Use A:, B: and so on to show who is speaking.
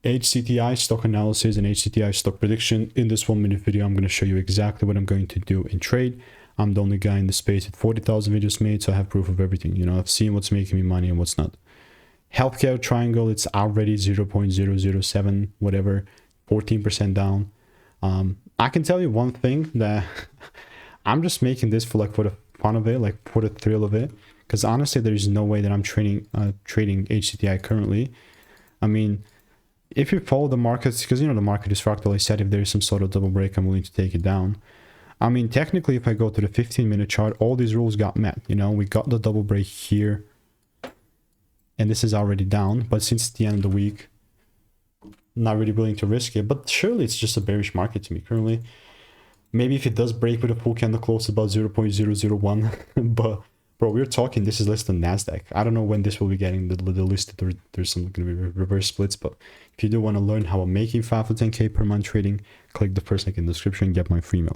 A: HCTI stock analysis and HCTI stock prediction. In this 1-minute video, I'm going to show you exactly what I'm going to do in trade. I'm the only guy in the space with 40,000 videos made, so I have proof of everything. You know, I've seen what's making me money and what's not. Healthcare triangle, it's already 0.007, whatever, 14% down. I can tell you one thing, that I'm just making this for the fun of it, like for the thrill of it. Because honestly, there's no way that I'm trading HCTI currently. I mean, if you follow the markets, because you know the market is fractal, I said if there is some sort of double break, I'm willing to take it down. I mean, technically, if I go to the 15-minute chart, all these rules got met. You know, we got the double break here, and this is already down. But since the end of the week, not really willing to risk it. But surely it's just a bearish market to me currently. Maybe if it does break with a full candle close, about 0.001, but bro, we're talking, this is less than NASDAQ. I don't know when this will be getting the listed. There's some going to be reverse splits, but if you do want to learn how I'm making 5 to 10K per month trading, click the first link in the description and get my free email.